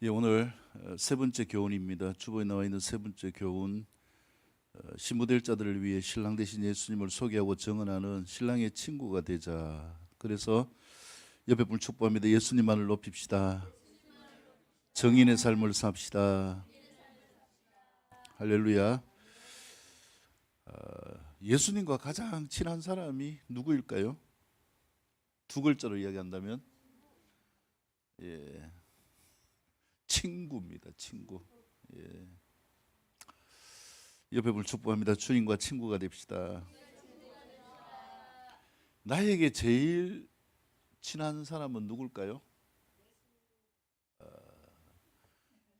오늘 세 번째 교훈입니다. 주보에 나와 있는 세 번째 교훈, 신부될 자들을 위해 신랑 되신 예수님을 소개하고 증언하는 신랑의 친구가 되자. 그래서 옆에 분 축복합니다. 예수님만을 높입시다. 정인의 삶을 삽시다. 할렐루야. 예수님과 가장 친한 사람이 누구일까요? 두 글자로 이야기한다면 친구입니다. 친구. 옆에 분 축복합니다. 주님과 친구가 됩시다. 나에게 제일 친한 사람은 누굴까요?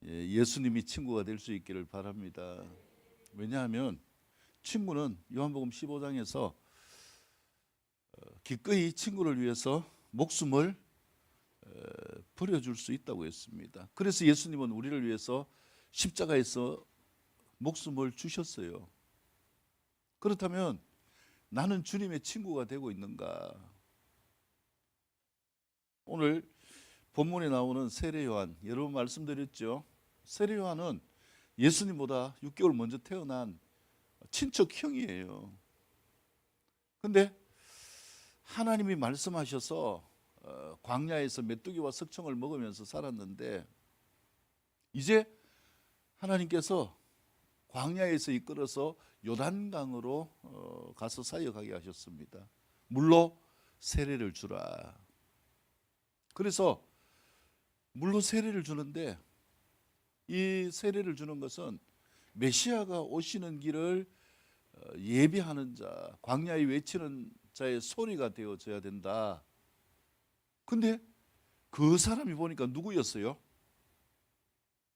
예수님이 친구가 될 수 있기를 바랍니다. 왜냐하면 친구는 요한복음 15장에서 기꺼이 친구를 위해서 목숨을 버려줄 수 있다고 했습니다. 그래서 예수님은 우리를 위해서 십자가에서 목숨을 주셨어요. 그렇다면 나는 주님의 친구가 되고 있는가? 오늘 본문에 나오는 세례 요한, 여러 번 말씀드렸죠. 세례 요한은 예수님보다 6개월 먼저 태어난 친척 형이에요. 근데 하나님이 말씀하셔서 광야에서 메뚜기와 석청을 먹으면서 살았는데, 이제 하나님께서 광야에서 이끌어서 요단강으로 가서 사역하게 하셨습니다. 물로 세례를 주라. 그래서 물로 세례를 주는데, 이 세례를 주는 것은 메시아가 오시는 길을 예비하는 자, 광야에 외치는 자의 소리가 되어져야 된다. 근데 그 사람이 보니까 누구였어요?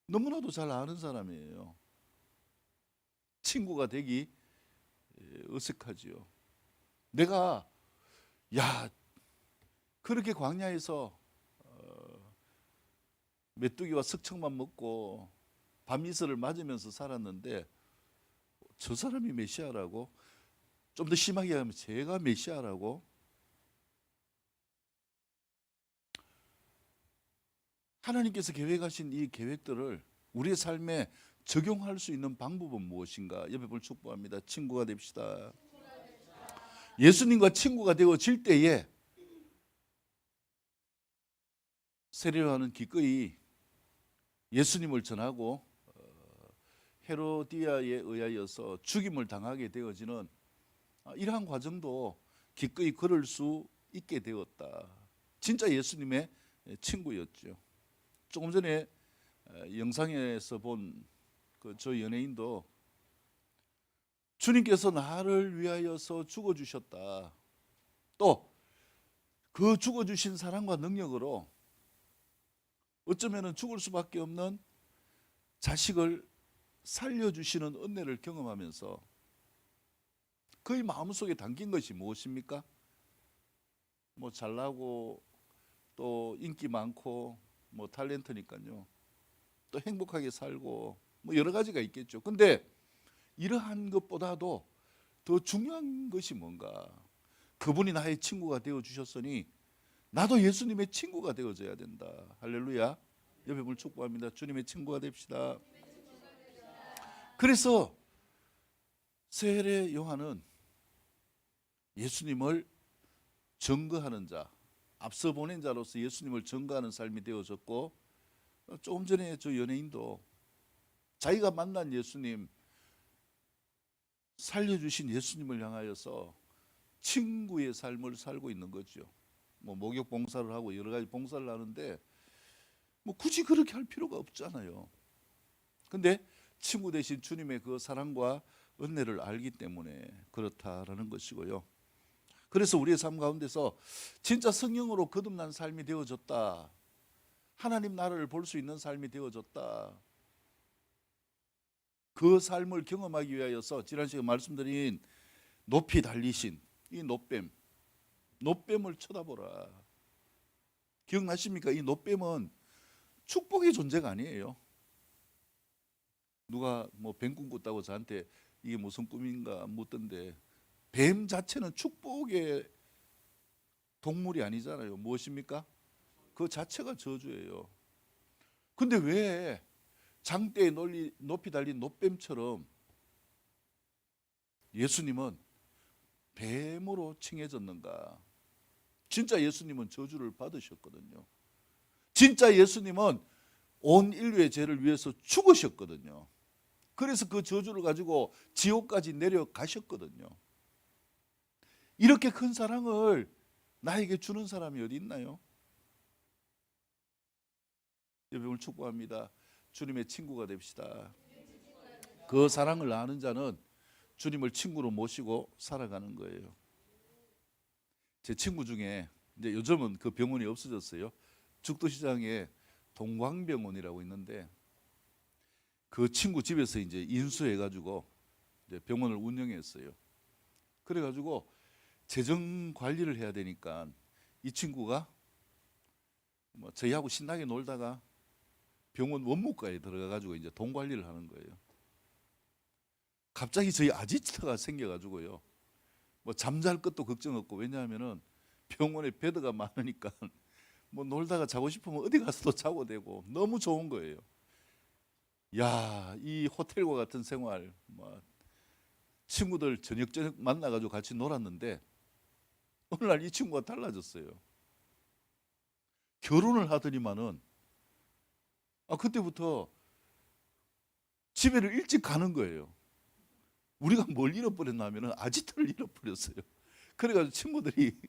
너무나도 잘 아는 사람이에요. 친구가 되기 어색하지요. 내가 그렇게 광야에서 메뚜기와 석청만 먹고 밤이슬을 맞으면서 살았는데 저 사람이 메시아라고? 좀 더 심하게 하면 제가 메시아라고? 하나님께서 계획하신 이 계획들을 우리의 삶에 적용할 수 있는 방법은 무엇인가? 옆에 볼 축복합니다. 친구가 됩시다. 예수님과 친구가 되어질 때에 세례 요한은 기꺼이 예수님을 전하고 헤로디아에 의하여서 죽임을 당하게 되어지는 이러한 과정도 기꺼이 걸을 수 있게 되었다. 진짜 예수님의 친구였죠. 조금 전에 영상에서 본 저 연예인도 주님께서 나를 위하여서 죽어주셨다. 또 그 죽어주신 사랑과 능력으로 어쩌면 죽을 수밖에 없는 자식을 살려주시는 은혜를 경험하면서 그의 마음속에 담긴 것이 무엇입니까? 뭐 잘나고 또 인기 많고 뭐 탤런트니까요. 또 행복하게 살고 뭐 여러 가지가 있겠죠. 근데 이러한 것보다도 더 중요한 것이 뭔가? 그분이 나의 친구가 되어 주셨으니 나도 예수님의 친구가 되어져야 된다. 할렐루야. 옆에 분 축복합니다. 주님의 친구가 됩시다. 그래서 세례 요한은 예수님을 증거하는 자, 앞서 보낸 자로서 예수님을 증거하는 삶이 되어졌고, 조금 전에 저 연예인도 자기가 만난 예수님, 살려주신 예수님을 향하여서 친구의 삶을 살고 있는 거죠. 뭐 목욕 봉사를 하고 여러 가지 봉사를 하는데 뭐 굳이 그렇게 할 필요가 없잖아요. 근데 친구 대신 주님의 그 사랑과 은혜를 알기 때문에 그렇다라는 것이고요. 그래서 우리의 삶 가운데서 진짜 성령으로 거듭난 삶이 되어졌다. 하나님 나라를 볼 수 있는 삶이 되어졌다. 그 삶을 경험하기 위하여서 지난 시간에 말씀드린 높이 달리신 이 노뱀을 쳐다보라. 기억나십니까? 이 노뱀은 축복의 존재가 아니에요. 누가 뭐 뱀꿈 꿨다고 저한테 이게 무슨 꿈인가 묻던데, 뱀 자체는 축복의 동물이 아니잖아요. 무엇입니까? 그 자체가 저주예요. 근데 왜 장대에 높이 달린 노뱀처럼 예수님은 뱀으로 칭해졌는가? 진짜 예수님은 저주를 받으셨거든요. 진짜 예수님은 온 인류의 죄를 위해서 죽으셨거든요. 그래서 그 저주를 가지고 지옥까지 내려가셨거든요. 이렇게 큰 사랑을 나에게 주는 사람이 어디 있나요? 여러분을 축복합니다. 주님의 친구가 됩시다. 그 사랑을 아는 자는 주님을 친구로 모시고 살아가는 거예요. 제 친구 중에 이제 요즘은 그 병원이 없어졌어요. 죽도시장에 동광병원이라고 있는데 그 친구 집에서 이제 인수해가지고 이제 병원을 운영했어요. 그래가지고 재정 관리를 해야 되니까 이 친구가 뭐 저희하고 신나게 놀다가 병원 원무과에 들어가가지고 이제 돈 관리를 하는 거예요. 갑자기 저희 아지트가 생겨가지고요. 뭐 잠잘 것도 걱정 없고, 왜냐하면은 병원에 베드가 많으니까 뭐 놀다가 자고 싶으면 어디 가서도 자고 되고 너무 좋은 거예요. 야, 이 호텔과 같은 생활, 뭐 친구들 저녁 만나가지고 같이 놀았는데 어느 날 이 친구가 달라졌어요. 결혼을 하더니만은 그때부터 집에를 일찍 가는 거예요. 우리가 뭘 잃어버렸나 하면은 아지트를 잃어버렸어요. 그래가지고 친구들이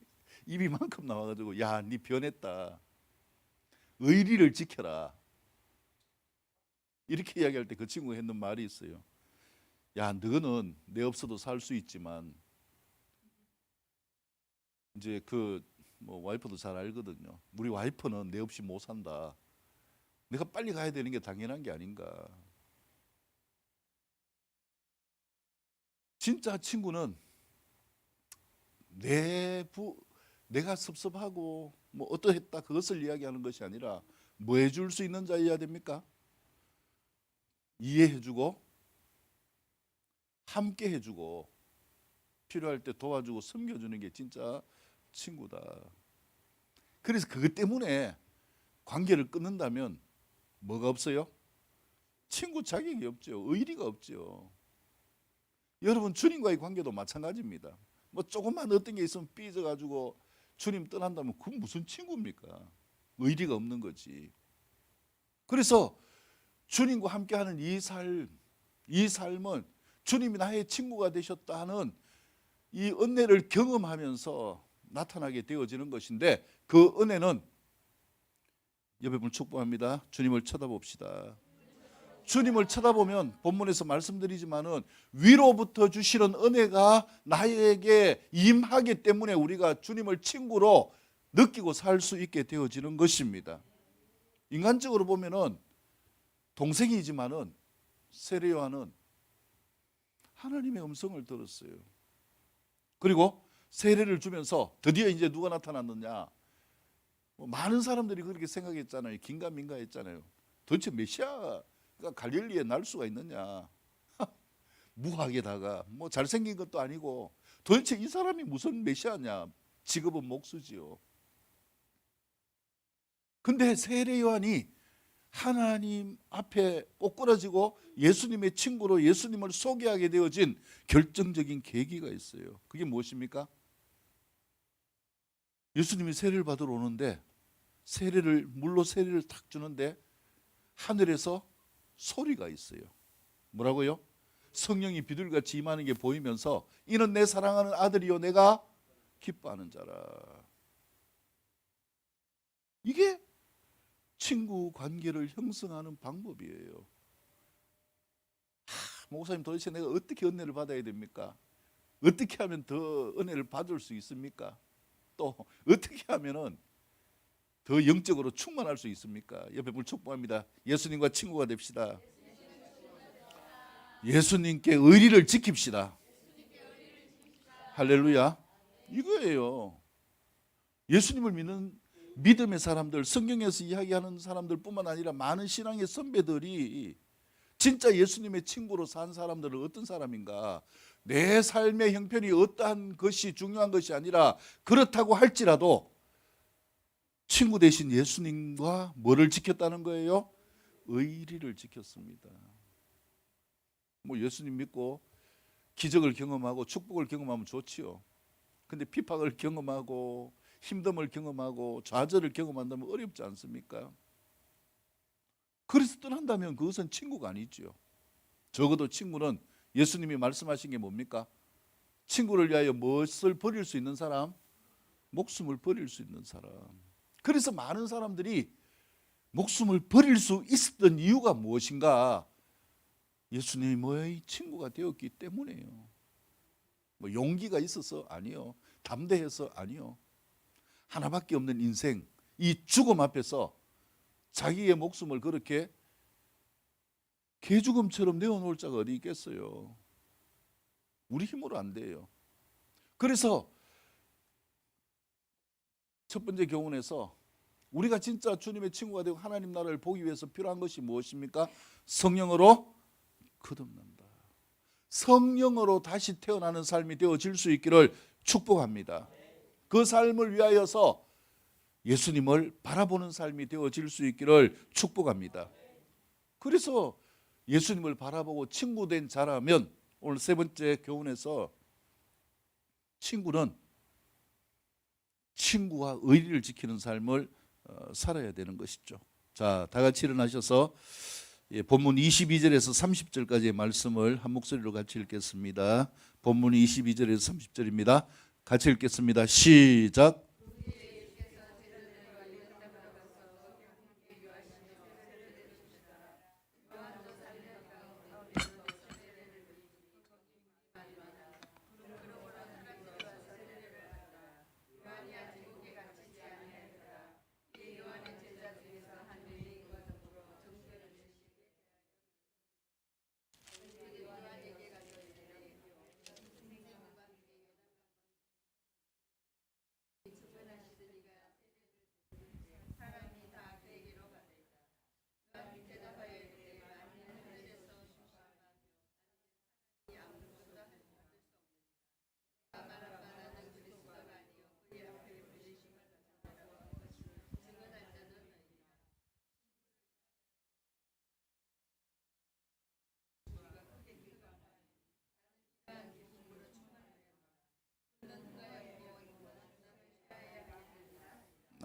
입이 만큼 나와가지고 야, 니 변했다. 의리를 지켜라. 이렇게 이야기할 때 그 친구가 했는 말이 있어요. 야, 너는 내 없어도 살 수 있지만 이제 뭐 와이프도 잘 알거든요. 우리 와이프는 내 없이 못 산다. 내가 빨리 가야 되는 게 당연한 게 아닌가. 진짜 친구는 내가 섭섭하고 뭐 어떠했다 그것을 이야기하는 것이 아니라 뭐 해줄 수 있는 자여야 됩니까? 이해해주고 함께 해주고 필요할 때 도와주고 섬겨주는 게 진짜 친구다. 그래서 그것 때문에 관계를 끊는다면 뭐가 없어요? 친구 자격이 없죠. 의리가 없죠. 여러분, 주님과의 관계도 마찬가지입니다. 뭐 조금만 어떤 게 있으면 삐져가지고 주님 떠난다면 그건 무슨 친구입니까? 의리가 없는 거지. 그래서 주님과 함께하는 이 삶은 주님이 나의 친구가 되셨다 하는 이 은혜를 경험하면서 나타나게 되어지는 것인데, 그 은혜는 여러분 축복합니다. 주님을 쳐다봅시다. 주님을 쳐다보면 본문에서 말씀드리지만은 위로부터 주시는 은혜가 나에게 임하기 때문에 우리가 주님을 친구로 느끼고 살 수 있게 되어지는 것입니다. 인간적으로 보면은 동생이지만은 세례 요한은 하나님의 음성을 들었어요. 그리고 세례를 주면서 드디어 이제 누가 나타났느냐? 많은 사람들이 그렇게 생각했잖아요. 긴가민가 했잖아요. 도대체 메시아가 갈릴리에 날 수가 있느냐? 무학에다가 뭐 잘생긴 것도 아니고 도대체 이 사람이 무슨 메시아냐? 직업은 목수지요. 근데 세례 요한이 하나님 앞에 꼬꾸라지고 예수님의 친구로 예수님을 소개하게 되어진 결정적인 계기가 있어요. 그게 무엇입니까? 예수님이 세례를 받으러 오는데 물로 세례를 탁 주는데 하늘에서 소리가 있어요. 뭐라고요? 성령이 비둘기같이 임하는 게 보이면서 이는 내 사랑하는 아들이요 내가 기뻐하는 자라. 이게 친구 관계를 형성하는 방법이에요. 목사님, 도대체 내가 어떻게 은혜를 받아야 됩니까? 어떻게 하면 더 은혜를 받을 수 있습니까? 또 어떻게 하면은 더 영적으로 충만할 수 있습니까? 옆에 물 축복합니다. 예수님과 친구가 됩시다. 예수님께 의리를 지킵시다. 할렐루야. 이거예요. 예수님을 믿는 믿음의 사람들, 성경에서 이야기하는 사람들 뿐만 아니라 많은 신앙의 선배들이 진짜 예수님의 친구로 산 사람들은 어떤 사람인가? 내 삶의 형편이 어떠한 것이 중요한 것이 아니라, 그렇다고 할지라도 친구 대신 예수님과 뭐를 지켰다는 거예요? 의리를 지켰습니다. 뭐 예수님 믿고 기적을 경험하고 축복을 경험하면 좋지요. 근데 핍박을 경험하고 힘듦을 경험하고 좌절을 경험한다면 어렵지 않습니까? 그래서 떠난다면 그것은 친구가 아니죠. 적어도 친구는 예수님이 말씀하신 게 뭡니까? 친구를 위하여 무엇을 버릴 수 있는 사람? 목숨을 버릴 수 있는 사람. 그래서 많은 사람들이 목숨을 버릴 수 있었던 이유가 무엇인가? 예수님이 뭐의 친구가 되었기 때문에요. 뭐 용기가 있어서 아니요. 담대해서 아니요. 하나밖에 없는 인생, 이 죽음 앞에서 자기의 목숨을 그렇게 개죽음처럼 내어놓을 자가 어디 있겠어요. 우리 힘으로 안 돼요. 그래서 첫 번째 교훈에서 우리가 진짜 주님의 친구가 되고 하나님 나라를 보기 위해서 필요한 것이 무엇입니까? 성령으로 거듭난다. 성령으로 다시 태어나는 삶이 되어질 수 있기를 축복합니다. 그 삶을 위하여서 예수님을 바라보는 삶이 되어질 수 있기를 축복합니다. 그래서 예수님을 바라보고 친구된 자라면 오늘 세 번째 교훈에서 친구는 친구와 의리를 지키는 삶을 살아야 되는 것이죠. 자, 다 같이 일어나셔서 본문 22절에서 30절까지의 말씀을 한 목소리로 같이 읽겠습니다. 본문 22절에서 30절입니다. 같이 읽겠습니다. 시작.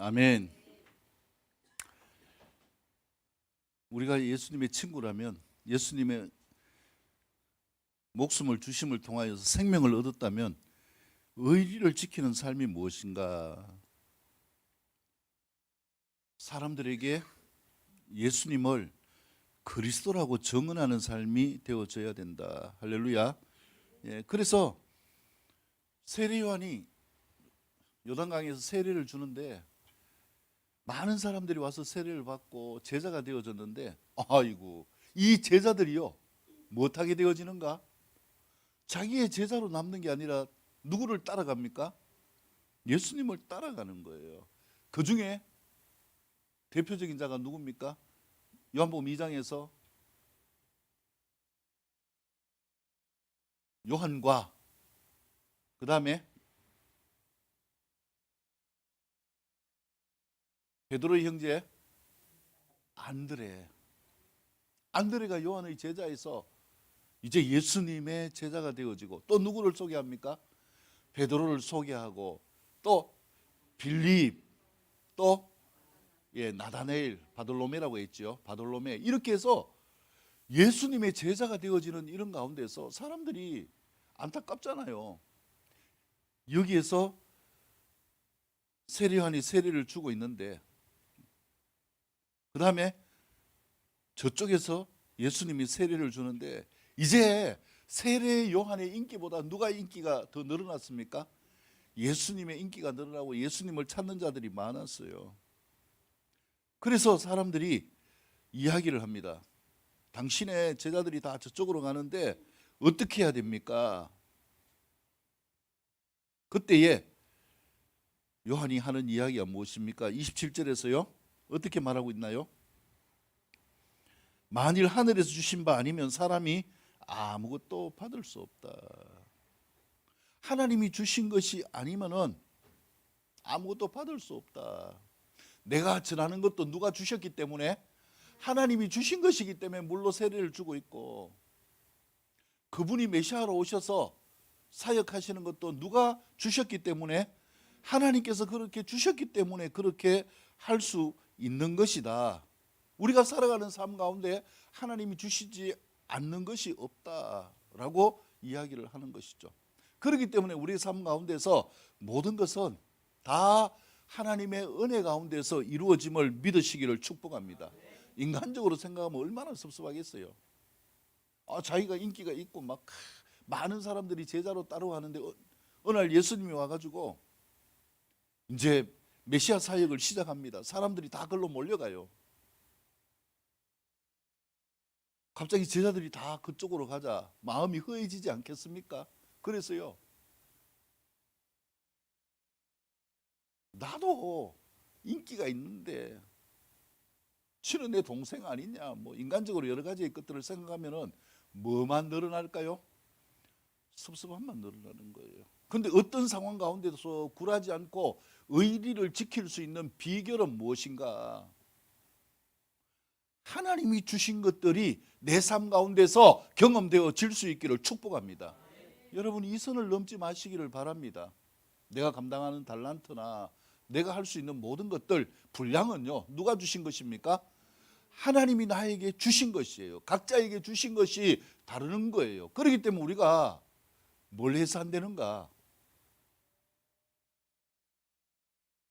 아멘. 우리가 예수님의 친구라면 예수님의 목숨을 주심을 통하여서 생명을 얻었다면 의리를 지키는 삶이 무엇인가? 사람들에게 예수님을 그리스도라고 증언하는 삶이 되어져야 된다. 할렐루야. 예, 그래서 세례 요한이 요단강에서 세례를 주는데 많은 사람들이 와서 세례를 받고 제자가 되어졌는데, 아이고, 이 제자들이요 못하게 되어지는가? 자기의 제자로 남는 게 아니라 누구를 따라갑니까? 예수님을 따라가는 거예요. 그 중에 대표적인 자가 누굽니까? 요한복음 2장에서 요한과 그 다음에 베드로의 형제 안드레가 요한의 제자에서 이제 예수님의 제자가 되어지고, 또 누구를 소개합니까? 베드로를 소개하고, 또 빌립, 또 나다네일, 바돌로메라고 했죠. 바돌로메. 이렇게 해서 예수님의 제자가 되어지는 이런 가운데서 사람들이 안타깝잖아요. 여기에서 세례 요한이 세례를 주고 있는데, 그 다음에 저쪽에서 예수님이 세례를 주는데, 이제 세례 요한의 인기보다 누가 인기가 더 늘어났습니까? 예수님의 인기가 늘어나고 예수님을 찾는 자들이 많았어요. 그래서 사람들이 이야기를 합니다. 당신의 제자들이 다 저쪽으로 가는데 어떻게 해야 됩니까? 그때에 요한이 하는 이야기가 무엇입니까? 27절에서요 어떻게 말하고 있나요? 만일 하늘에서 주신 바 아니면 사람이 아무것도 받을 수 없다. 하나님이 주신 것이 아니면은 아무것도 받을 수 없다. 내가 전하는 것도 누가 주셨기 때문에 하나님이 주신 것이기 때문에 물로 세례를 주고 있고, 그분이 메시아로 오셔서 사역하시는 것도 누가 주셨기 때문에, 하나님께서 그렇게 주셨기 때문에 그렇게 할 수 있는 것이다. 우리가 살아가는 삶 가운데 하나님이 주시지 않는 것이 없다라고 이야기를 하는 것이죠. 그렇기 때문에 우리의 삶 가운데서 모든 것은 다 하나님의 은혜 가운데서 이루어짐을 믿으시기를 축복합니다. 인간적으로 생각하면 얼마나 섭섭하겠어요. 자기가 인기가 있고 막 많은 사람들이 제자로 따라가는데 어느 날 예수님이 와가지고 이제 메시아 사역을 시작합니다. 사람들이 다 그걸로 몰려가요. 갑자기 제자들이 다 그쪽으로 가자 마음이 허해지지 않겠습니까? 그래서요, 나도 인기가 있는데 치는 내 동생 아니냐, 뭐 인간적으로 여러 가지의 것들을 생각하면은 뭐만 늘어날까요? 섭섭함만 늘어나는 거예요. 근데 어떤 상황 가운데서 굴하지 않고 의리를 지킬 수 있는 비결은 무엇인가? 하나님이 주신 것들이 내 삶 가운데서 경험되어질 수 있기를 축복합니다. 여러분, 이 선을 넘지 마시기를 바랍니다. 내가 감당하는 달란트나 내가 할 수 있는 모든 것들, 분량은요, 누가 주신 것입니까? 하나님이 나에게 주신 것이에요. 각자에게 주신 것이 다르는 거예요. 그렇기 때문에 우리가 뭘 해서 안 되는가?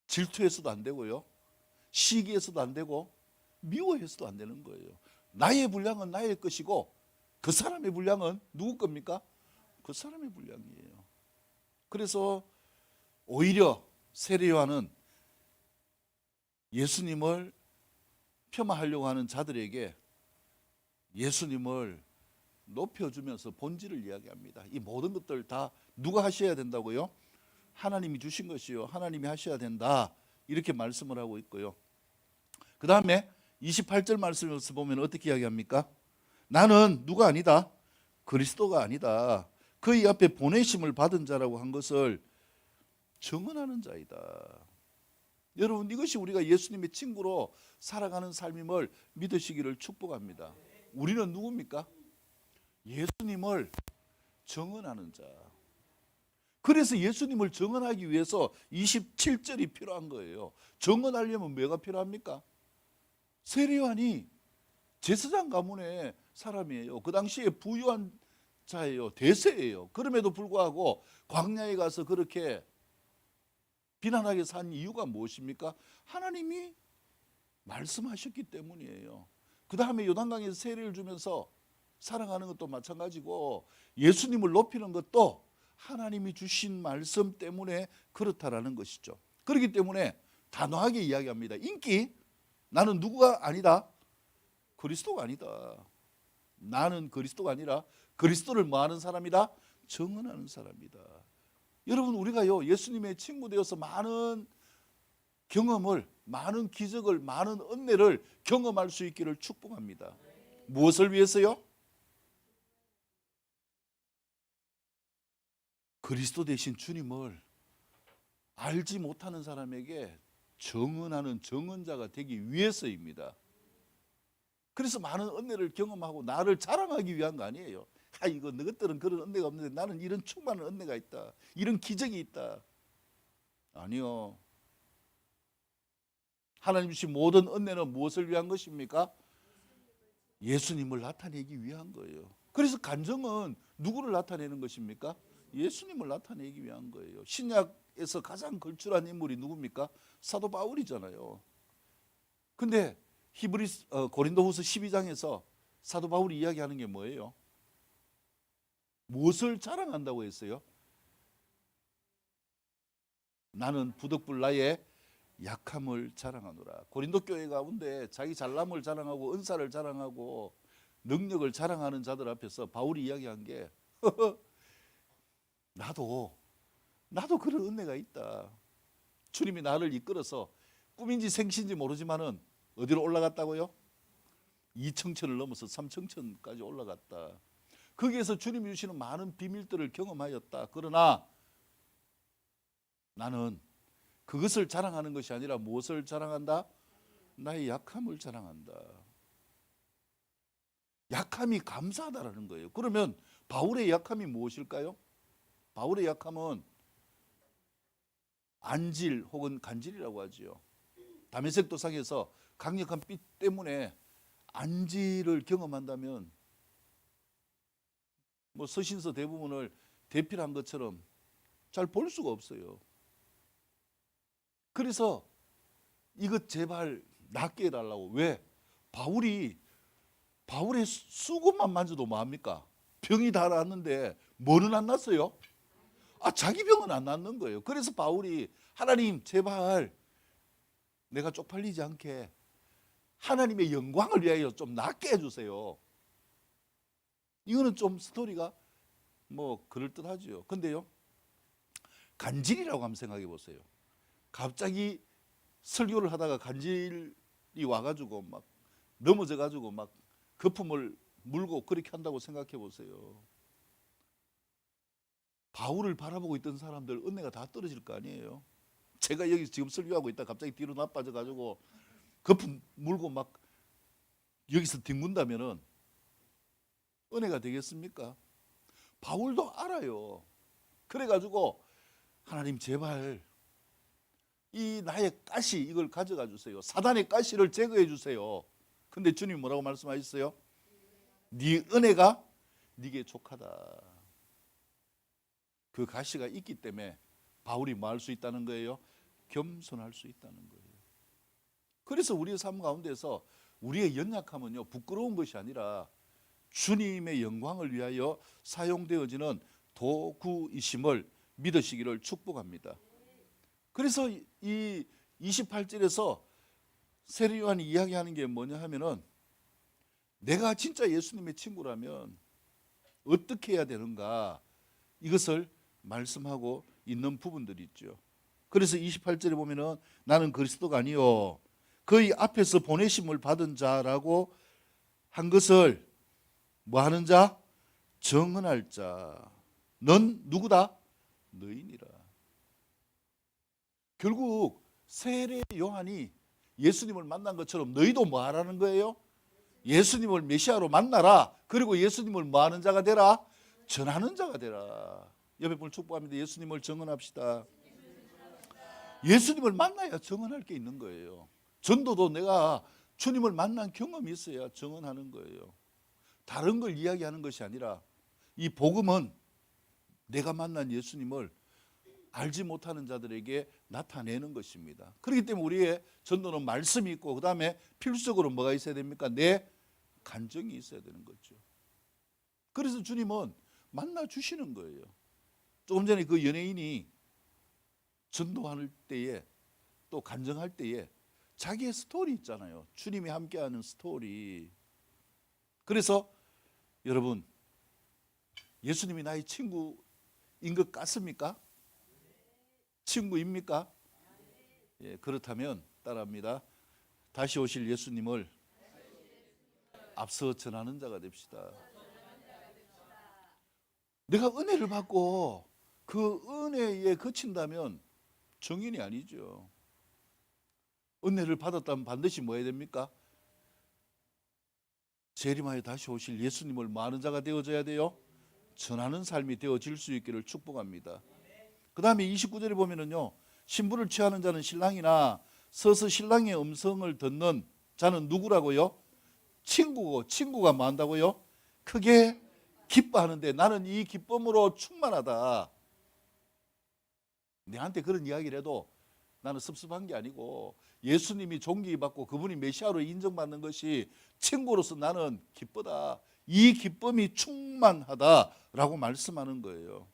질투해서도 안 되고요, 시기해서도 안 되고, 미워해서도 안 되는 거예요. 나의 분량은 나의 것이고 그 사람의 분량은 누구 겁니까? 그 사람의 분량이에요. 그래서 오히려 세례요한은 예수님을 폄하하려고 하는 자들에게 예수님을 높여주면서 본질을 이야기합니다. 이 모든 것들 다 누가 하셔야 된다고요? 하나님이 주신 것이요, 하나님이 하셔야 된다, 이렇게 말씀을 하고 있고요. 그 다음에 28절 말씀에서 보면 어떻게 이야기합니까? 나는 누가 아니다, 그리스도가 아니다, 그의 앞에 보내심을 받은 자라고 한 것을 증언하는 자이다. 여러분, 이것이 우리가 예수님의 친구로 살아가는 삶임을 믿으시기를 축복합니다. 우리는 누굽니까? 예수님을 증언하는 자. 그래서 예수님을 증언하기 위해서 27절이 필요한 거예요. 증언하려면 뭐가 필요합니까? 세례요한이 제사장 가문의 사람이에요. 그 당시에 부유한 자예요. 대세예요. 그럼에도 불구하고 광야에 가서 그렇게 비난하게 산 이유가 무엇입니까? 하나님이 말씀하셨기 때문이에요. 그 다음에 요단강에서 세례를 주면서 살아가는 것도 마찬가지고, 예수님을 높이는 것도 하나님이 주신 말씀 때문에 그렇다라는 것이죠. 그렇기 때문에 단호하게 이야기합니다. 인기, 나는 누구가 아니다, 그리스도가 아니다. 나는 그리스도가 아니라 그리스도를 뭐하는 사람이다? 증언하는 사람이다. 여러분, 우리가요, 예수님의 친구 되어서 많은 경험을, 많은 기적을, 많은 은혜를 경험할 수 있기를 축복합니다. 무엇을 위해서요? 그리스도 되신 주님을 알지 못하는 사람에게 증언하는 증언자가 되기 위해서입니다. 그래서 많은 은혜를 경험하고 나를 자랑하기 위한 거 아니에요. 이거 너희들은 그런 은혜가 없는데 나는 이런 충만한 은혜가 있다, 이런 기적이 있다. 아니요. 하나님 주신 모든 은혜는 무엇을 위한 것입니까? 예수님을 나타내기 위한 거예요. 그래서 간증은 누구를 나타내는 것입니까? 예수님을 나타내기 위한 거예요. 신약에서 가장 걸출한 인물이 누굽니까? 사도 바울이잖아요. 근데 고린도후서 12장에서 사도 바울이 이야기하는 게 뭐예요? 무엇을 자랑한다고 했어요? 나는 부득불 나의 약함을 자랑하노라. 고린도 교회 가운데 자기 잘남을 자랑하고 은사를 자랑하고 능력을 자랑하는 자들 앞에서 바울이 이야기한 게 나도 그런 은혜가 있다. 주님이 나를 이끌어서 꿈인지 생신지 모르지만은 어디로 올라갔다고요? 2청천을 넘어서 3청천까지 올라갔다. 거기에서 주님이 주시는 많은 비밀들을 경험하였다. 그러나 나는 그것을 자랑하는 것이 아니라 무엇을 자랑한다? 나의 약함을 자랑한다. 약함이 감사하다라는 거예요. 그러면 바울의 약함이 무엇일까요? 바울의 약함은 안질 혹은 간질이라고 하지요. 다메섹 도상에서 강력한 빛 때문에 안질을 경험한다면 뭐 서신서 대부분을 대필한 것처럼 잘 볼 수가 없어요. 그래서 이것 제발 낫게 해달라고. 왜? 바울의 수건만 만져도 뭐합니까? 병이 다 났는데 뭐는 안 났어요? 자기 병은 안 낫는 거예요. 그래서 바울이 하나님 제발 내가 쪽팔리지 않게 하나님의 영광을 위하여 좀 낫게 해주세요. 이거는 좀 스토리가 뭐 그럴듯하죠. 근데요, 간질이라고 한번 생각해 보세요. 갑자기 설교를 하다가 간질이 와가지고 막 넘어져가지고 막 거품을 물고 그렇게 한다고 생각해 보세요. 바울을 바라보고 있던 사람들 은혜가 다 떨어질 거 아니에요. 제가 여기 지금 설교하고 있다 갑자기 뒤로 나빠져가지고 거품 물고 막 여기서 뒹군다면은 은혜가 되겠습니까? 바울도 알아요. 그래가지고 하나님 제발 이 나의 가시 이걸 가져가 주세요. 사단의 가시를 제거해 주세요. 근데 주님 뭐라고 말씀하셨어요? 네 은혜가 네게 족하다. 그 가시가 있기 때문에 바울이 뭐 할 수 있다는 거예요? 겸손할 수 있다는 거예요. 그래서 우리의 삶 가운데서 우리의 연약함은요, 부끄러운 것이 아니라 주님의 영광을 위하여 사용되어지는 도구이심을 믿으시기를 축복합니다. 그래서 이 28절에서 세례 요한이 이야기하는 게 뭐냐 하면은 내가 진짜 예수님의 친구라면 어떻게 해야 되는가, 이것을 말씀하고 있는 부분들이 있죠. 그래서 28절에 보면은 나는 그리스도가 아니요 그의 앞에서 보내심을 받은 자라고 한 것을 뭐 하는 자? 정언할 자. 넌 누구다? 너희니라. 결국 세례 요한이 예수님을 만난 것처럼 너희도 뭐 하라는 거예요? 예수님을 메시아로 만나라. 그리고 예수님을 뭐 하는 자가 되라? 전하는 자가 되라. 옆에 분을 축복합니다. 예수님을 정언합시다. 예수님을 만나야 정언할 게 있는 거예요. 전도도 내가 주님을 만난 경험이 있어야 정언하는 거예요. 다른 걸 이야기하는 것이 아니라 이 복음은 내가 만난 예수님을 알지 못하는 자들에게 나타내는 것입니다. 그렇기 때문에 우리의 전도는 말씀이 있고 그 다음에 필수적으로 뭐가 있어야 됩니까? 내 간증이 있어야 되는 거죠. 그래서 주님은 만나 주시는 거예요. 조금 전에 그 연예인이 전도할 때에 또 간증할 때에 자기의 스토리 있잖아요. 주님이 함께하는 스토리. 그래서 여러분, 예수님이 나의 친구인 것 같습니까? 친구입니까? 예, 그렇다면 따라합니다. 다시 오실 예수님을 앞서 전하는 자가 됩시다. 내가 은혜를 받고 그 은혜에 그친다면 정인이 아니죠. 은혜를 받았다면 반드시 뭐 해야 됩니까? 재림하여 다시 오실 예수님을 많은 자가 되어져야 돼요. 전하는 삶이 되어질 수 있기를 축복합니다. 그 다음에 29절에 보면은요, 신부를 취하는 자는 신랑이나 서서 신랑의 음성을 듣는 자는 누구라고요? 친구고, 친구가 뭐 한다고요? 크게 기뻐하는데 나는 이 기쁨으로 충만하다. 내한테 그런 이야기를 해도 나는 섭섭한 게 아니고 예수님이 존귀받고 그분이 메시아로 인정받는 것이 친구로서 나는 기쁘다. 이 기쁨이 충만하다라고 말씀하는 거예요.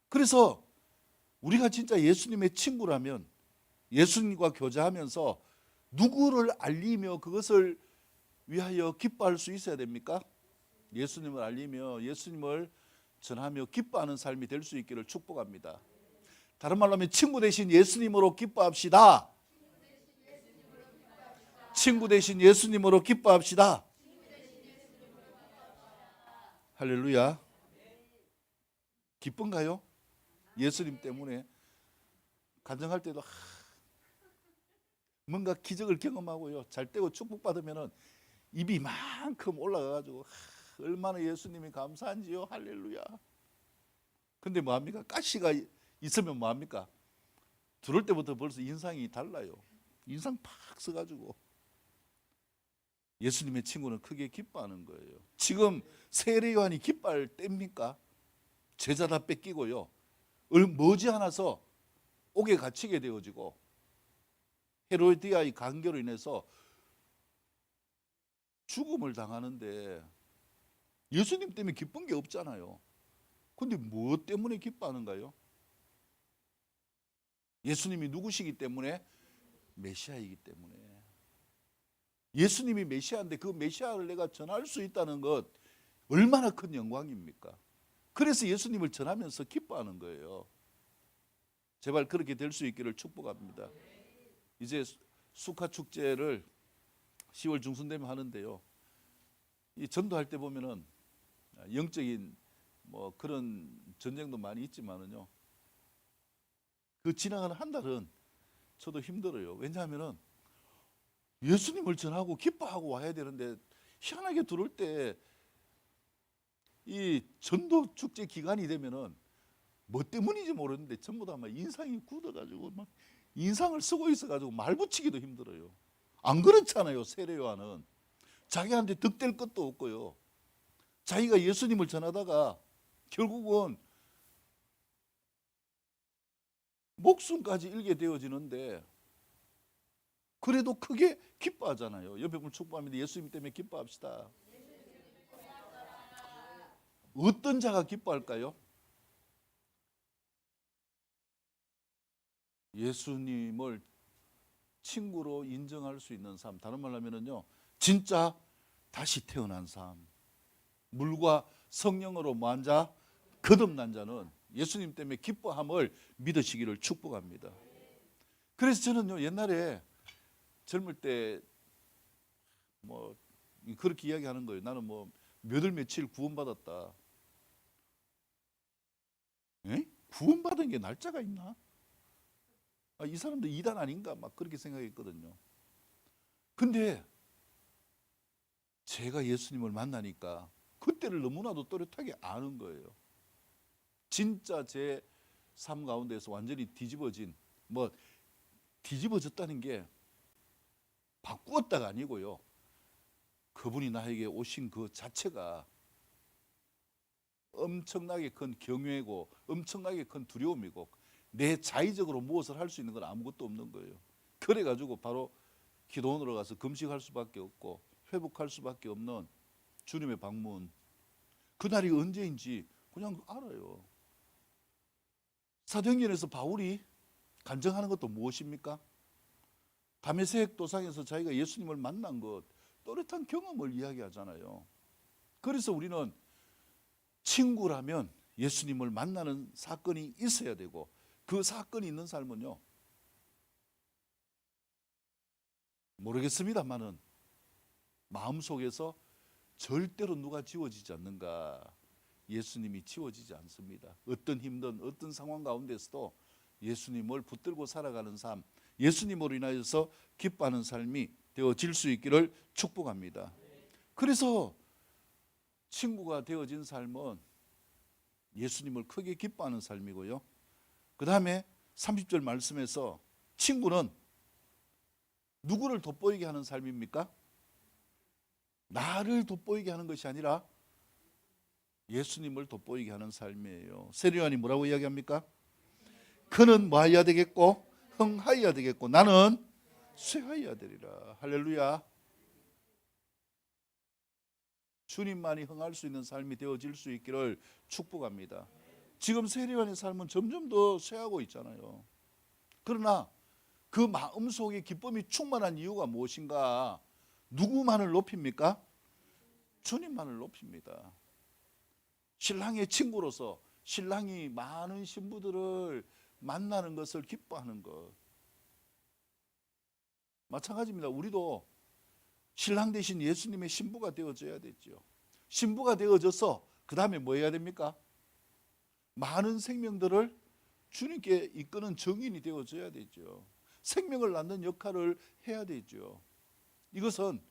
그래서 우리가 진짜 예수님의 친구라면 예수님과 교제하면서 누구를 알리며 그것을 위하여 기뻐할 수 있어야 됩니까? 예수님을 알리며 예수님을 전하며 기뻐하는 삶이 될 수 있기를 축복합니다. 다른 말로 하면 친구 대신 예수님으로 기뻐합시다. 친구 대신 예수님으로 기뻐합시다. 할렐루야. 기쁜가요? 예수님 때문에 간증할 때도 뭔가 기적을 경험하고요. 잘 되고 축복받으면 입이 만큼 올라가가지고 얼마나 예수님이 감사한지요. 할렐루야. 근데 뭐합니까? 가시가 있으면 뭐합니까? 들어올 때부터 벌써 인상이 달라요. 인상 팍 써가지고 예수님의 친구는 크게 기뻐하는 거예요. 지금 세례 요한이 기뻐할 때입니까? 제자 다 뺏기고요. 머지않아서 옥에 갇히게 되어지고 헤로디아의 간교로 인해서 죽음을 당하는데 예수님 때문에 기쁜 게 없잖아요. 근데 무엇 때문에 기뻐하는가요? 예수님이 누구시기 때문에? 메시아이기 때문에. 예수님이 메시아인데 그 메시아를 내가 전할 수 있다는 것 얼마나 큰 영광입니까? 그래서 예수님을 전하면서 기뻐하는 거예요. 제발 그렇게 될 수 있기를 축복합니다. 이제 수카 축제를 10월 중순 되면 하는데요. 이 전도할 때 보면은 영적인 뭐 그런 전쟁도 많이 있지만은요. 그 지나가는 한 달은 저도 힘들어요. 왜냐하면은 예수님을 전하고 기뻐하고 와야 되는데 희한하게 들어올 때 이 전도 축제 기간이 되면은 뭐 때문인지 모르는데 전부 다 막 인상이 굳어가지고 막 인상을 쓰고 있어가지고 말 붙이기도 힘들어요. 안 그렇잖아요. 세례 요한은 자기한테 득될 것도 없고요. 자기가 예수님을 전하다가 결국은 목숨까지 잃게 되어지는데 그래도 크게 기뻐하잖아요. 옆에 분을 축복합니다. 예수님 때문에 기뻐합시다. 어떤 자가 기뻐할까요? 예수님을 친구로 인정할 수 있는 삶, 다른 말로 하면은요, 진짜 다시 태어난 삶, 물과 성령으로 뭐한 자, 거듭난 자는 예수님 때문에 기뻐함을 믿으시기를 축복합니다. 그래서 저는요, 옛날에 젊을 때 뭐 그렇게 이야기하는 거예요. 나는 뭐 몇 월 며칠 구원받았다. 에? 구원받은 게 날짜가 있나? 아, 이 사람도 이단 아닌가? 막 그렇게 생각했거든요. 근데 제가 예수님을 만나니까 그때를 너무나도 또렷하게 아는 거예요. 진짜 제 삶 가운데서 완전히 뒤집어진, 뭐 뒤집어졌다는 게 바꾸었다가 아니고요. 그분이 나에게 오신 그 자체가 엄청나게 큰 경외고 엄청나게 큰 두려움이고 내 자의적으로 무엇을 할 수 있는 건 아무것도 없는 거예요. 그래가지고 바로 기도원으로 가서 금식할 수밖에 없고 회복할 수밖에 없는 주님의 방문. 그날이 언제인지 그냥 알아요. 사도행전에서 바울이 간증하는 것도 무엇입니까? 다메섹 도상에서 자기가 예수님을 만난 것, 또렷한 경험을 이야기하잖아요. 그래서 우리는 친구라면 예수님을 만나는 사건이 있어야 되고 그 사건이 있는 삶은요, 모르겠습니다만은 마음속에서 절대로 누가 지워지지 않는가? 예수님이 지워지지 않습니다. 어떤 힘든 어떤 상황 가운데서도 예수님을 붙들고 살아가는 삶, 예수님으로 인하여서 기뻐하는 삶이 되어질 수 있기를 축복합니다. 그래서 친구가 되어진 삶은 예수님을 크게 기뻐하는 삶이고요. 그 다음에 30절 말씀에서 친구는 누구를 돋보이게 하는 삶입니까? 나를 돋보이게 하는 것이 아니라 예수님을 돋보이게 하는 삶이에요. 세례 요한이 뭐라고 이야기합니까? 그는 뭐하여야 되겠고 흥하여야 되겠고 나는 쇠하여야 되리라. 할렐루야. 주님만이 흥할 수 있는 삶이 되어질 수 있기를 축복합니다. 지금 세례 요한의 삶은 점점 더 쇠하고 있잖아요. 그러나 그 마음속에 기쁨이 충만한 이유가 무엇인가? 누구만을 높입니까? 주님만을 높입니다. 신랑의 친구로서 신랑이 많은 신부들을 만나는 것을 기뻐하는 것. 마찬가지입니다. 우리도 신랑 대신 예수님의 신부가 되어져야 되죠. 신부가 되어져서 그 다음에 뭐 해야 됩니까? 많은 생명들을 주님께 이끄는 정인이 되어져야 되죠. 생명을 낳는 역할을 해야 되죠. 이것은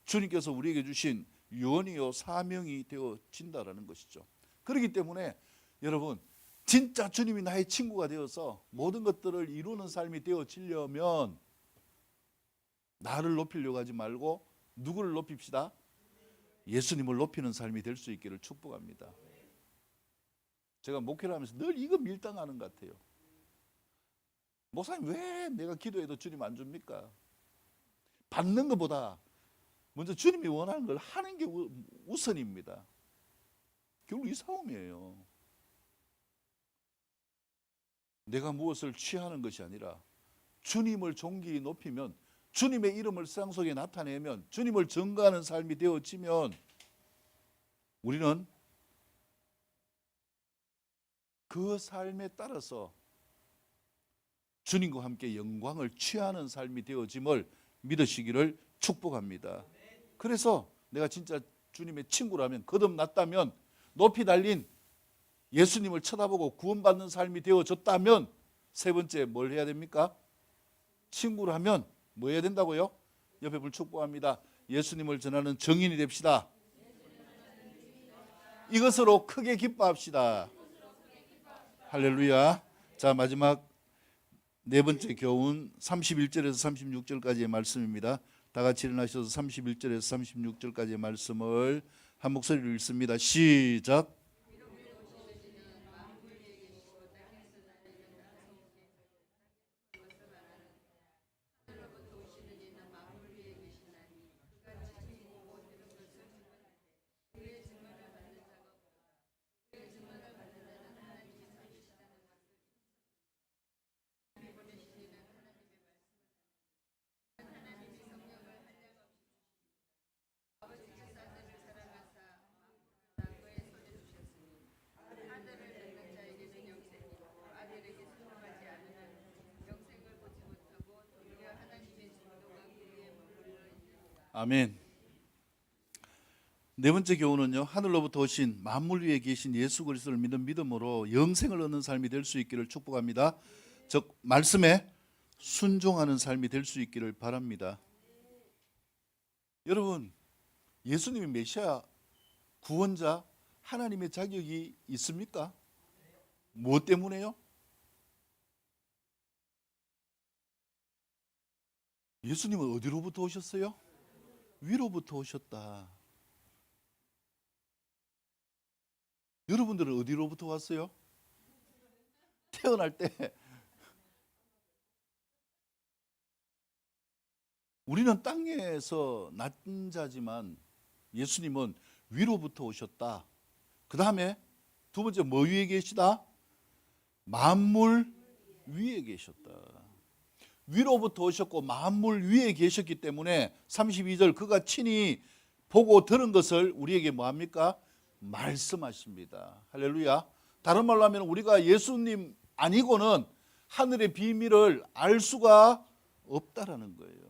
주님께서 우리에게 주신 유언이요 사명이 되어진다라는 것이죠. 그렇기 때문에 여러분, 진짜 주님이 나의 친구가 되어서 모든 것들을 이루는 삶이 되어지려면 나를 높이려고 하지 말고 누구를 높입시다? 예수님을 높이는 삶이 될 수 있기를 축복합니다. 제가 목회를 하면서 늘 이거 밀당하는 것 같아요. 목사님, 왜 내가 기도해도 주님 안 줍니까? 받는 것보다 먼저 주님이 원하는 걸 하는 게 우선입니다. 결국 이 싸움이에요. 내가 무엇을 취하는 것이 아니라 주님을 존귀히 높이면, 주님의 이름을 세상 속에 나타내면, 주님을 증거하는 삶이 되어지면 우리는 그 삶에 따라서 주님과 함께 영광을 취하는 삶이 되어짐을 믿으시기를 축복합니다. 그래서 내가 진짜 주님의 친구라면, 거듭났다면, 높이 달린 예수님을 쳐다보고 구원받는 삶이 되어졌다면, 세 번째 뭘 해야 됩니까? 친구라면 뭐 해야 된다고요? 옆에 분 축복합니다. 예수님을 전하는 증인이 됩시다. 이것으로 크게 기뻐합시다. 할렐루야. 자, 마지막 네 번째 교훈 31절에서 36절까지의 말씀입니다. 다 같이 일어나셔서 31절에서 36절까지의 말씀을 한 목소리로 읽습니다. 시작. 아멘. 네 번째 교훈은요, 하늘로부터 오신 만물 위에 계신 예수 그리스도를 믿는 믿음으로 영생을 얻는 삶이 될 수 있기를 축복합니다. 즉 말씀에 순종하는 삶이 될 수 있기를 바랍니다. 여러분, 예수님이 메시아, 구원자, 하나님의 자격이 있습니까? 무엇 때문에요? 예수님은 어디로부터 오셨어요? 위로부터 오셨다. 여러분들은 어디로부터 왔어요? 태어날 때 우리는 땅에서 낳은 자지만 예수님은 위로부터 오셨다. 그 다음에 두 번째 뭐 위에 계시다? 만물 위에 계셨다. 위로부터 오셨고 만물 위에 계셨기 때문에 32절 그가 친히 보고 들은 것을 우리에게 뭐합니까? 말씀하십니다. 할렐루야. 다른 말로 하면 우리가 예수님 아니고는 하늘의 비밀을 알 수가 없다라는 거예요.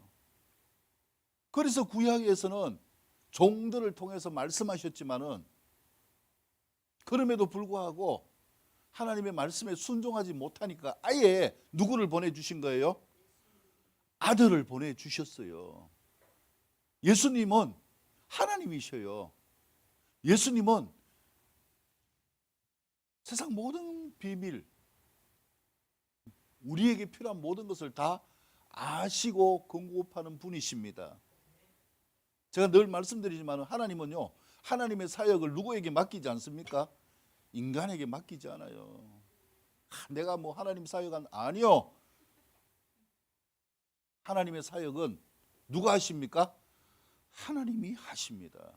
그래서 구약에서는 종들을 통해서 말씀하셨지만은 그럼에도 불구하고 하나님의 말씀에 순종하지 못하니까 아예 누구를 보내주신 거예요? 아들을 보내주셨어요. 예수님은 하나님이셔요. 예수님은 세상 모든 비밀, 우리에게 필요한 모든 것을 다 아시고 공급하는 분이십니다. 제가 늘 말씀드리지만 하나님은요, 하나님의 사역을 누구에게 맡기지 않습니까? 인간에게 맡기지 않아요. 내가 뭐 하나님 사역한 아니요. 하나님의 사역은 누가 하십니까? 하나님이 하십니다.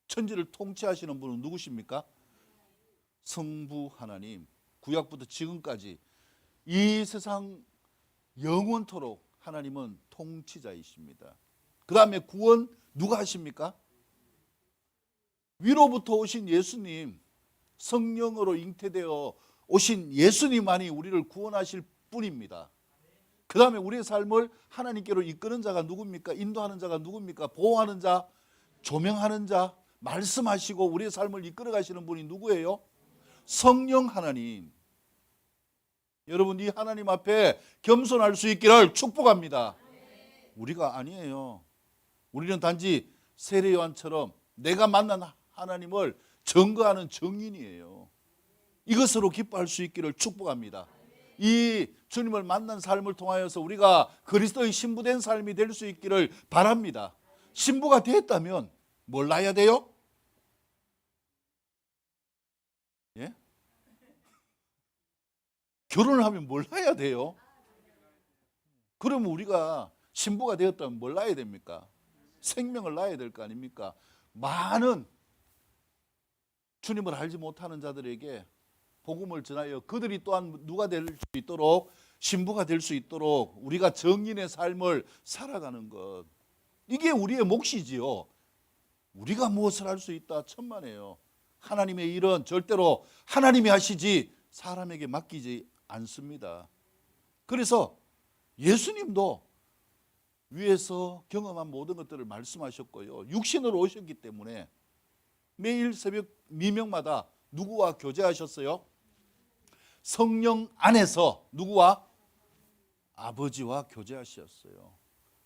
천지를 통치하시는 분은 누구십니까? 성부 하나님. 구약부터 지금까지 이 세상 영원토록 하나님은 통치자이십니다. 그 다음에 구원 누가 하십니까? 위로부터 오신 예수님, 성령으로 잉태되어 오신 예수님만이 우리를 구원하실 뿐입니다. 그 다음에 우리의 삶을 하나님께로 이끄는 자가 누굽니까? 인도하는 자가 누굽니까? 보호하는 자, 조명하는 자, 말씀하시고 우리의 삶을 이끌어 가시는 분이 누구예요? 성령 하나님. 여러분, 이 하나님 앞에 겸손할 수 있기를 축복합니다. 우리가 아니에요. 우리는 단지 세례 요한처럼 내가 만난 하나님을 증거하는 증인이에요. 이것으로 기뻐할 수 있기를 축복합니다. 이 주님을 만난 삶을 통하여서 우리가 그리스도의 신부된 삶이 될 수 있기를 바랍니다. 신부가 됐다면 뭘 낳아야 돼요? 예? 결혼을 하면 뭘 낳아야 돼요? 그러면 우리가 신부가 되었다면 뭘 낳아야 됩니까? 생명을 낳아야 될 거 아닙니까? 많은 주님을 알지 못하는 자들에게 복음을 전하여 그들이 또한 누가 될 수 있도록, 신부가 될 수 있도록 우리가 정인의 삶을 살아가는 것, 이게 우리의 몫이지요. 우리가 무엇을 할 수 있다 천만에요. 하나님의 일은 절대로 하나님이 하시지 사람에게 맡기지 않습니다. 그래서 예수님도 위에서 경험한 모든 것들을 말씀하셨고요, 육신으로 오셨기 때문에 매일 새벽 미명마다 누구와 교제하셨어요? 성령 안에서 누구와? 아버지와 교제하셨어요.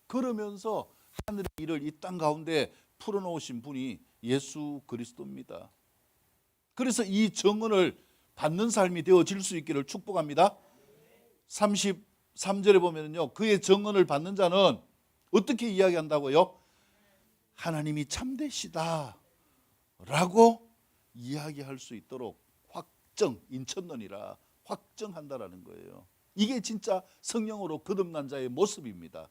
그러면서 하늘의 일을 이 땅 가운데 풀어놓으신 분이 예수 그리스도입니다. 그래서 이 정언을 받는 삶이 되어질 수 있기를 축복합니다. 33절에 보면요, 그의 정언을 받는 자는 어떻게 이야기한다고요? 하나님이 참되시다 라고 이야기할 수 있도록 확정, 인천론이라 확정한다라는 거예요. 이게 진짜 성령으로 거듭난 자의 모습입니다.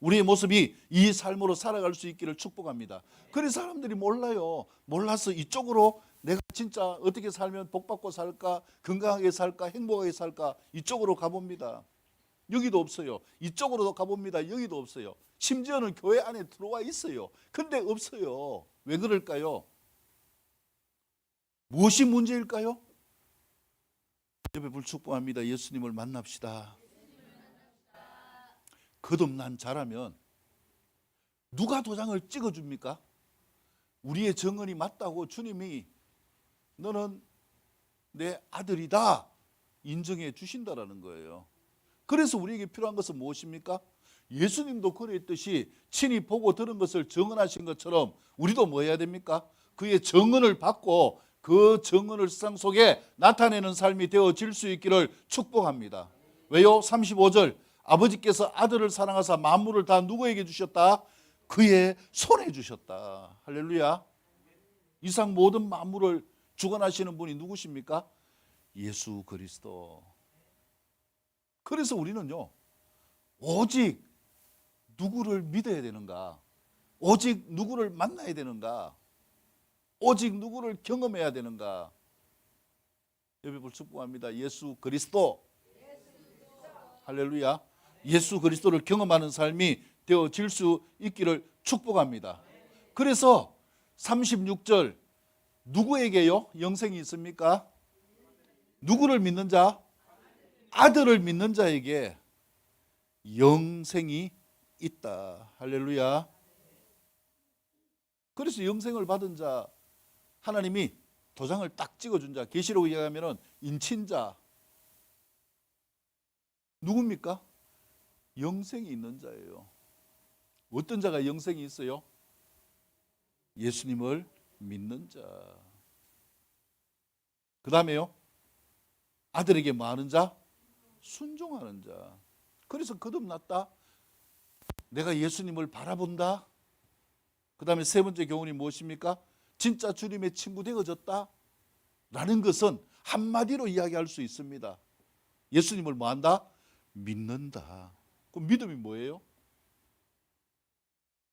우리의 모습이 이 삶으로 살아갈 수 있기를 축복합니다. 그래서 사람들이 몰라요. 몰라서 이쪽으로 내가 진짜 어떻게 살면 복받고 살까, 건강하게 살까, 행복하게 살까, 이쪽으로 가봅니다. 여기도 없어요. 이쪽으로도 가봅니다. 여기도 없어요. 심지어는 교회 안에 들어와 있어요. 근데 없어요. 왜 그럴까요? 무엇이 문제일까요? 옆에 불 축복합니다. 예수님을 만납시다. 거듭난 자라면 누가 도장을 찍어줍니까? 우리의 정언이 맞다고 주님이 너는 내 아들이다 인정해 주신다라는 거예요. 그래서 우리에게 필요한 것은 무엇입니까? 예수님도 그랬듯이 친히 보고 들은 것을 정언하신 것처럼 우리도 뭐 해야 됩니까? 그의 정언을 받고 그 정언을 세상 속에 나타내는 삶이 되어질 수 있기를 축복합니다. 왜요? 35절, 아버지께서 아들을 사랑하사 만물을 다 누구에게 주셨다? 그의 손에 주셨다. 할렐루야. 이상 모든 만물을 주관하시는 분이 누구십니까? 예수 그리스도. 그래서 우리는요, 오직 누구를 믿어야 되는가? 오직 누구를 만나야 되는가? 오직 누구를 경험해야 되는가? 여러분 축복합니다. 예수 그리스도. 할렐루야. 예수 그리스도를 경험하는 삶이 되어질 수 있기를 축복합니다. 그래서 36절, 누구에게요? 영생이 있습니까? 누구를 믿는 자? 아들을 믿는 자에게 영생이 있다. 할렐루야. 그래서 영생을 받은 자, 하나님이 도장을 딱 찍어준 자, 계시록 이야기하면 인친자 누굽니까? 영생이 있는 자예요. 어떤 자가 영생이 있어요? 예수님을 믿는 자. 그 다음에요, 아들에게 뭐 하는 자? 순종하는 자. 그래서 거듭났다. 내가 예수님을 바라본다. 그 다음에 세 번째 교훈이 무엇입니까? 진짜 주님의 친구 되어졌다 라는 것은 한마디로 이야기할 수 있습니다. 예수님을 뭐 한다? 믿는다. 그럼 믿음이 뭐예요?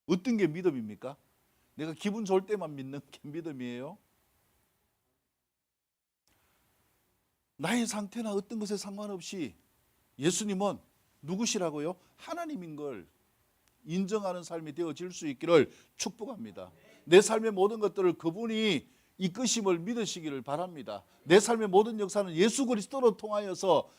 어떤 게 믿음입니까? 내가 기분 좋을 때만 믿는 게 믿음이에요? 나의 상태나 어떤 것에 상관없이 예수님은 누구시라고요? 하나님인 걸 인정하는 삶이 되어질 수 있기를 축복합니다. 내 삶의 모든 것들을 그분이 이끄심을 믿으시기를 바랍니다. 내 삶의 모든 역사는 예수 그리스도로 통하여서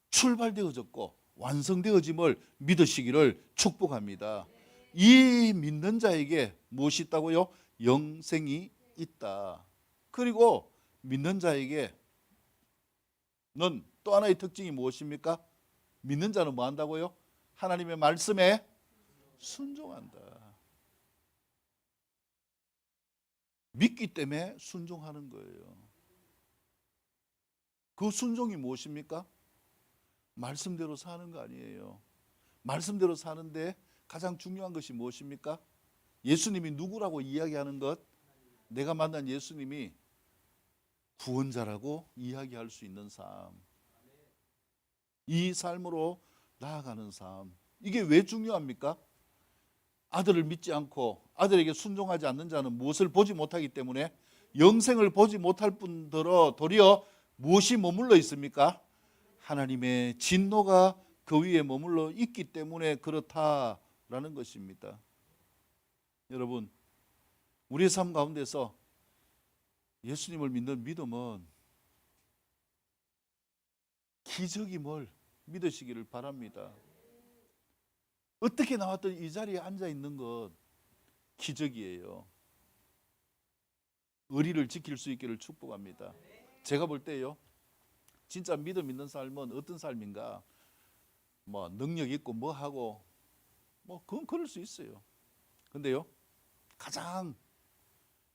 출발되어졌고 완성되어짐을 믿으시기를 축복합니다. 이 믿는 자에게 무엇이 있다고요? 영생이 있다. 그리고 믿는 자에게는 또 하나의 특징이 무엇입니까? 믿는 자는 뭐 한다고요? 하나님의 말씀에 순종한다. 믿기 때문에 순종하는 거예요. 그 순종이 무엇입니까? 말씀대로 사는 거 아니에요. 말씀대로 사는데 가장 중요한 것이 무엇입니까? 예수님이 누구라고 이야기하는 것, 내가 만난 예수님이 구원자라고 이야기할 수 있는 삶, 이 삶으로 나아가는 삶, 이게 왜 중요합니까? 아들을 믿지 않고 아들에게 순종하지 않는 자는 무엇을 보지 못하기 때문에 영생을 보지 못할 뿐더러 도리어 무엇이 머물러 있습니까? 하나님의 진노가 그 위에 머물러 있기 때문에 그렇다라는 것입니다. 여러분, 우리의 삶 가운데서 예수님을 믿는 믿음은 기적임을 믿으시기를 바랍니다. 어떻게 나왔든 이 자리에 앉아 있는 것 기적이에요. 의리를 지킬 수 있기를 축복합니다. 제가 볼 때요, 진짜 믿음 있는 삶은 어떤 삶인가? 뭐 능력 있고 뭐 하고 뭐 그건 그럴 수 있어요. 근데요, 가장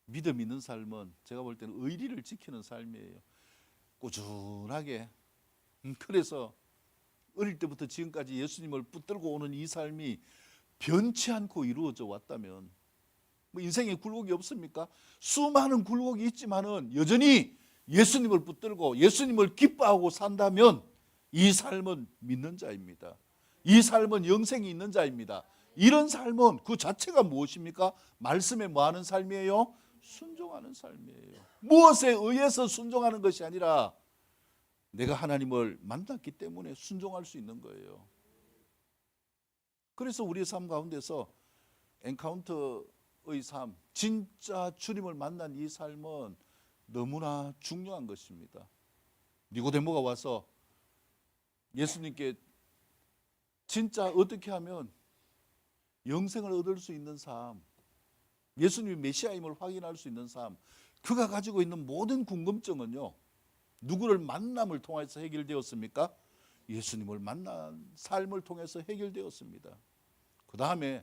믿음 있는 삶은 제가 볼 때는 의리를 지키는 삶이에요. 꾸준하게. 그래서 어릴 때부터 지금까지 예수님을 붙들고 오는 이 삶이 변치 않고 이루어져 왔다면, 뭐 인생에 굴곡이 없습니까? 수많은 굴곡이 있지만은 여전히 예수님을 붙들고 예수님을 기뻐하고 산다면 이 삶은 믿는 자입니다. 이 삶은 영생이 있는 자입니다. 이런 삶은 그 자체가 무엇입니까? 말씀에 뭐하는 삶이에요? 순종하는 삶이에요. 무엇에 의해서 순종하는 것이 아니라 내가 하나님을 만났기 때문에 순종할 수 있는 거예요. 그래서 우리의 삶 가운데서 엔카운터의 삶, 진짜 주님을 만난 이 삶은 너무나 중요한 것입니다. 니고데모가 와서 예수님께 진짜 어떻게 하면 영생을 얻을 수 있는 삶, 예수님이 메시아임을 확인할 수 있는 삶, 그가 가지고 있는 모든 궁금증은요, 누구를 만남을 통해서 해결되었습니까? 예수님을 만난 삶을 통해서 해결되었습니다. 그 다음에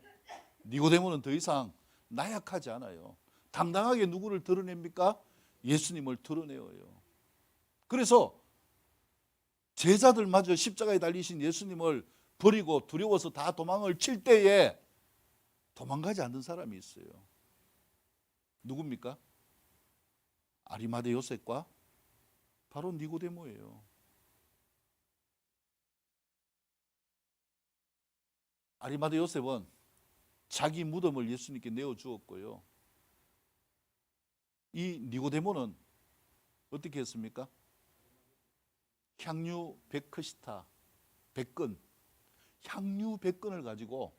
니고데모는 더 이상 나약하지 않아요. 당당하게 누구를 드러냅니까? 예수님을 드러내어요. 그래서 제자들마저 십자가에 달리신 예수님을 버리고 두려워서 다 도망을 칠 때에 도망가지 않는 사람이 있어요. 누굽니까? 아리마대 요셉과 바로 니고데모예요. 아리마대 요셉은 자기 무덤을 예수님께 내어주었고요. 이 니고데모는 어떻게 했습니까? 향유 100크시타, 100근, 향유 100근을 가지고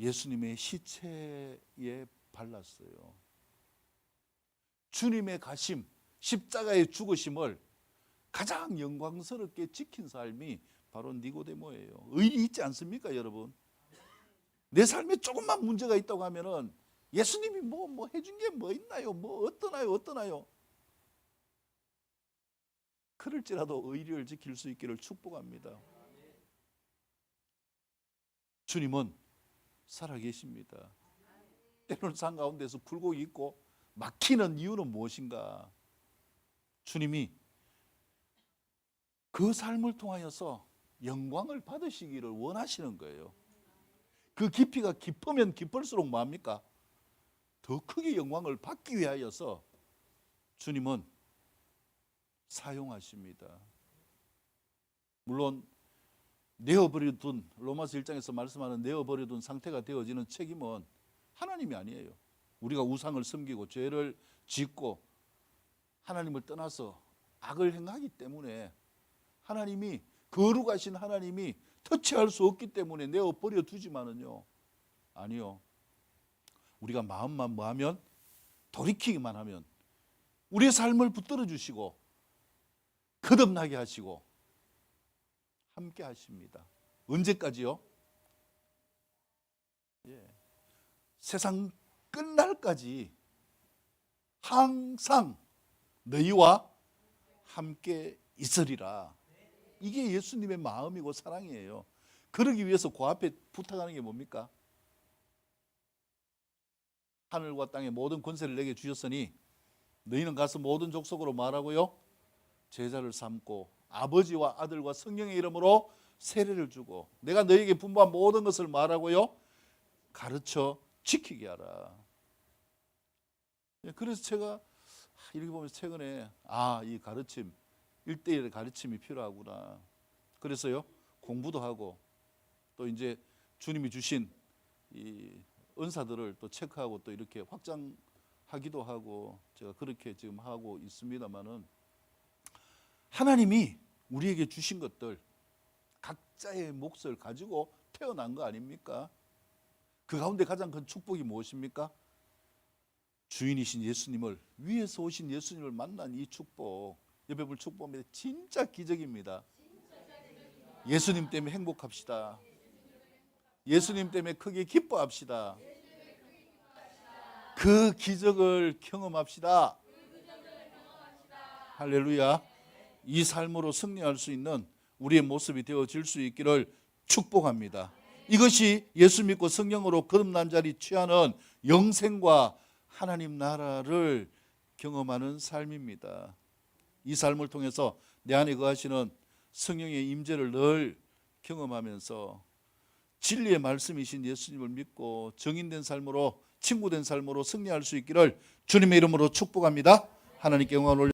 예수님의 시체에 발랐어요. 주님의 가심, 십자가의 죽으심을 가장 영광스럽게 지킨 삶이 바로 니고데모예요. 의리 있지 않습니까, 여러분? 내 삶에 조금만 문제가 있다고 하면은 예수님이 뭐 해준 게 뭐 있나요? 뭐 어떠나요? 그럴지라도 의리를 지킬 수 있기를 축복합니다. 주님은 살아계십니다. 때로는 삶 가운데서 굴곡이 있고 막히는 이유는 무엇인가? 주님이 그 삶을 통하여서 영광을 받으시기를 원하시는 거예요. 그 깊이가 깊으면 깊을수록 뭐합니까? 더 크게 영광을 받기 위하여서 주님은 사용하십니다. 물론 내어버려둔, 로마서 1장에서 말씀하는 내어버려둔 상태가 되어지는 책임은 하나님이 아니에요. 우리가 우상을 섬기고 죄를 짓고 하나님을 떠나서 악을 행하기 때문에 하나님이, 거룩하신 하나님이 터치할 수 없기 때문에 내어버려 두지만은요, 아니요, 우리가 마음만 뭐하면, 돌이키기만 하면 우리의 삶을 붙들어 주시고 거듭나게 하시고 함께 하십니다. 언제까지요? 세상 끝날까지 항상 너희와 함께 있으리라. 이게 예수님의 마음이고 사랑이에요. 그러기 위해서 그 앞에 부탁하는 게 뭡니까? 하늘과 땅의 모든 권세를 내게 주셨으니 너희는 가서 모든 족속으로 말하고요, 제자를 삼고 아버지와 아들과 성령의 이름으로 세례를 주고 내가 너희에게 분부한 모든 것을 말하고요, 가르쳐 지키게 하라. 그래서 제가 이렇게 보면서 최근에 이 가르침, 1:1의 가르침이 필요하구나. 그래서요, 공부도 하고 또 이제 주님이 주신 이 은사들을 또 체크하고 또 이렇게 확장하기도 하고 제가 그렇게 지금 하고 있습니다만은, 하나님이 우리에게 주신 것들 각자의 몫을 가지고 태어난 거 아닙니까? 그 가운데 가장 큰 축복이 무엇입니까? 주인이신 예수님을, 위에서 오신 예수님을 만난 이 축복, 옆에 볼 축복입니다. 진짜 기적입니다. 예수님 때문에 행복합시다. 예수님 때문에 크게 기뻐합시다. 그 기적을 경험합시다. 할렐루야. 이 삶으로 승리할 수 있는 우리의 모습이 되어질 수 있기를 축복합니다. 이것이 예수 믿고 성령으로 거듭난 자리 취하는 영생과 하나님 나라를 경험하는 삶입니다. 이 삶을 통해서 내 안에 거하시는 성령의 임재를 늘 경험하면서 진리의 말씀이신 예수님을 믿고 정인된 삶으로, 친구된 삶으로 승리할 수 있기를 주님의 이름으로 축복합니다. 하나님께 영광을 올려